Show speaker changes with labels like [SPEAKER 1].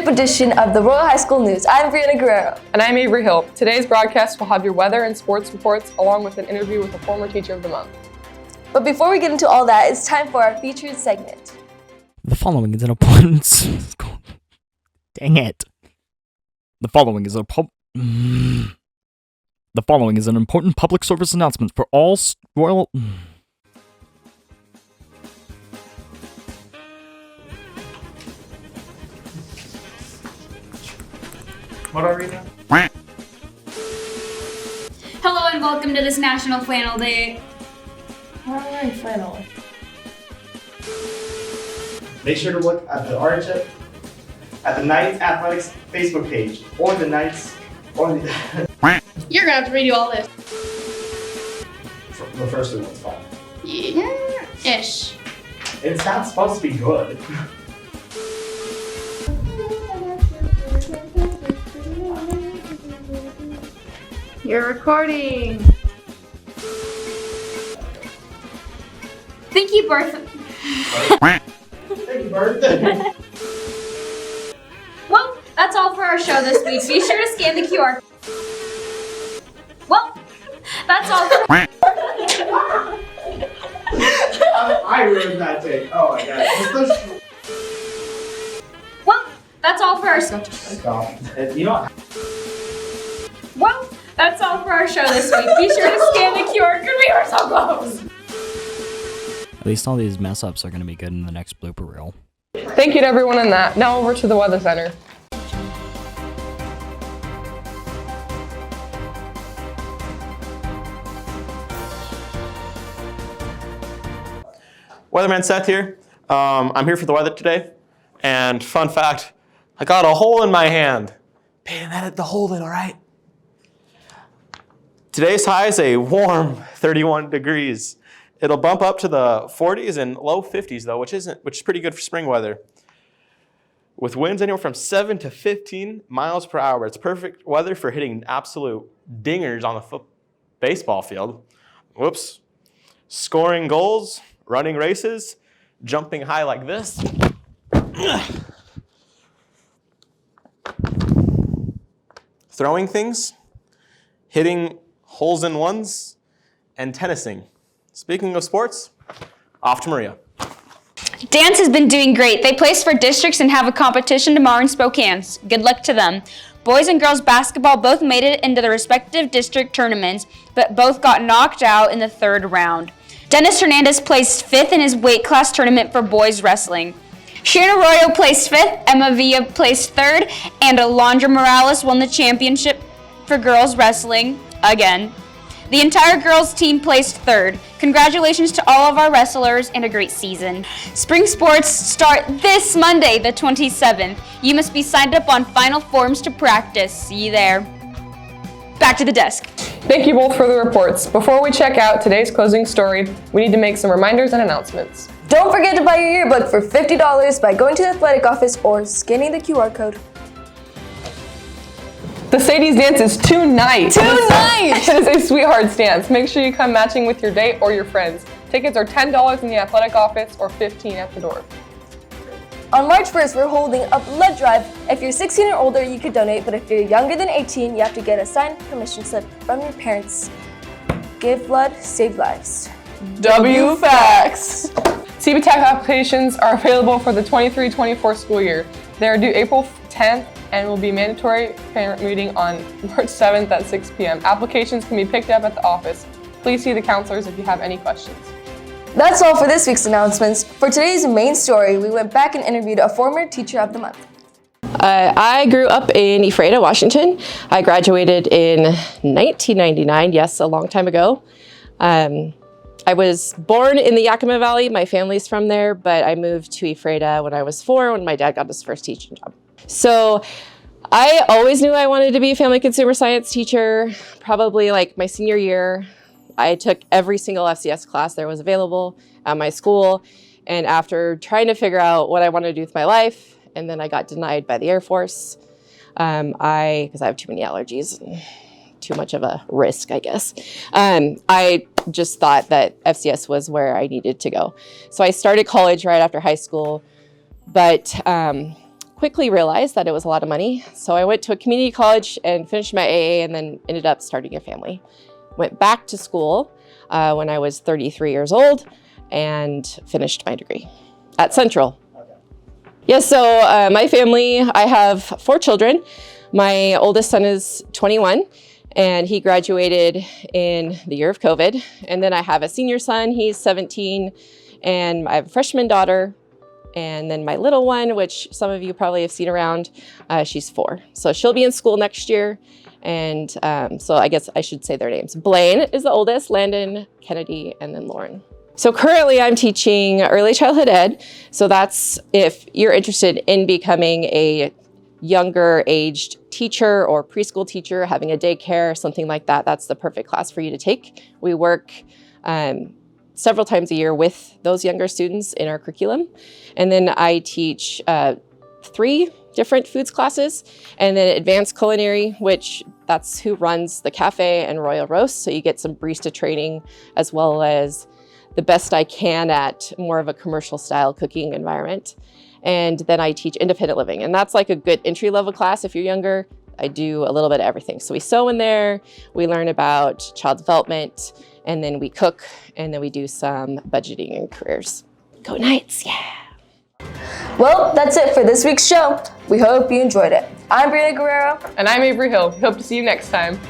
[SPEAKER 1] Dip edition of the Royal High School News. I'm Briana Guerrero.
[SPEAKER 2] And I'm Avarie Hill. Today's broadcast will have your weather and sports reports along with an interview with a former teacher of the month.
[SPEAKER 1] But before we get into all that, it's time for our featured segment.
[SPEAKER 3] The following is an important... Dang it. The following is an important public service announcement for all Royal...
[SPEAKER 4] What are we now?
[SPEAKER 5] Hello and welcome to this National Flannel Day.
[SPEAKER 2] Why am I wearing flannel?
[SPEAKER 4] Make sure to look at the RHS, at the Knights Athletics Facebook page, or the Knights, or the...
[SPEAKER 5] You're gonna have to redo all this.
[SPEAKER 4] The first one's fine.
[SPEAKER 5] Yeah, ish.
[SPEAKER 4] It's not supposed to be good.
[SPEAKER 5] You're recording. Thank you, Bertha.
[SPEAKER 4] Thank you, birthday.
[SPEAKER 5] Well, that's all for our show this week. Be sure to scan the QR. Well, that's all for...
[SPEAKER 4] I ruined that thing. Oh my god.
[SPEAKER 5] Well, that's all for our...
[SPEAKER 4] Stop. You know what?
[SPEAKER 5] Well, that's all for our show this week. Be sure to scan the QR code. We were so close.
[SPEAKER 3] At least all these mess-ups are going to be good in the next blooper reel.
[SPEAKER 2] Thank you to everyone in that. Now over to the Weather Center.
[SPEAKER 6] Weatherman Seth here. I'm here for the weather today. And fun fact, I got a hole in my hand. Paden, edit the hole in, all right? Today's high is a warm 31 degrees. It'll bump up to the 40s and low 50s though, which is pretty good for spring weather. With winds anywhere from 7 to 15 miles per hour. It's perfect weather for hitting absolute dingers on the baseball field. Whoops. Scoring goals, running races, jumping high like this. Throwing things, hitting holes in ones, and tennising. Speaking of sports, off to Maria.
[SPEAKER 5] Dance has been doing great. They placed for districts and have a competition tomorrow in Spokane. Good luck to them. Boys and girls basketball both made it into the respective district tournaments, but both got knocked out in the third round. Dennis Hernandez placed 5th in his weight class tournament for boys wrestling. Sharon Arroyo placed 5th, Emma Villa placed 3rd, and Alondra Morales won the championship for girls wrestling again. The entire girls team placed 3rd. Congratulations to all of our wrestlers and a great season. Spring sports start this Monday, the 27th. You must be signed up on final forms to practice. See you there. Back to the desk.
[SPEAKER 2] Thank you both for the reports. Before we check out today's closing story, we need to make some reminders and announcements.
[SPEAKER 1] Don't forget to buy your yearbook for $50 by going to the athletic office or scanning the QR code.
[SPEAKER 2] The Sadie's dance is tonight.
[SPEAKER 1] Tonight!
[SPEAKER 2] It is a sweetheart's dance. Make sure you come matching with your date or your friends. Tickets are $10 in the athletic office or $15 at the door.
[SPEAKER 1] On March 1st, we're holding a blood drive. If you're 16 or older, you could donate, but if you're younger than 18, you have to get a signed permission slip from your parents. Give blood, save lives.
[SPEAKER 2] WFACS! CBTAC applications are available for the 23-24 school year. They are due April 10th and will be mandatory parent meeting on March 7th at 6 p.m. Applications can be picked up at the office. Please see the counselors if you have any questions.
[SPEAKER 1] That's all for this week's announcements. For today's main story, we went back and interviewed a former teacher of the month.
[SPEAKER 7] I grew up in Ephrata, Washington. I graduated in 1999, yes, a long time ago. I was born in the Yakima Valley. My family's from there, but I moved to Ephrata when I was 4 when my dad got his first teaching job. So I always knew I wanted to be a family consumer science teacher. Probably like my senior year, I took every single FCS class there was available at my school. And after trying to figure out what I wanted to do with my life, and then I got denied by the Air Force, because I have too many allergies, and too much of a risk, I guess. I just thought that FCS was where I needed to go. So I started college right after high school, but quickly realized that it was a lot of money. So I went to a community college and finished my AA and then ended up starting a family. Went back to school when I was 33 years old and finished my degree at Central. Yeah, so my family, I have 4 children. My oldest son is 21 and he graduated in the year of COVID. And then I have a senior son, he's 17, and I have a freshman daughter. And then my little one, which some of you probably have seen around, she's 4. So she'll be in school next year. And so I guess I should say their names. Blaine is the oldest, Landon, Kennedy, and then Lauren. So currently I'm teaching early childhood ed. So that's if you're interested in becoming a younger aged teacher or preschool teacher, having a daycare, something like that, that's the perfect class for you to take. We work several times a year with those younger students in our curriculum. And then I teach 3 different foods classes, and then advanced culinary, which that's who runs the cafe and Royal Roast. So you get some barista training as well as the best I can at more of a commercial style cooking environment. And then I teach independent living, and that's like a good entry level class if you're younger. I do a little bit of everything. So we sew in there, we learn about child development, and then we cook, and then we do some budgeting and careers. Go Knights, yeah.
[SPEAKER 1] Well, that's it for this week's show. We hope you enjoyed it. I'm Briana Guerrero.
[SPEAKER 2] And I'm Avery Hill. Hope to see you next time.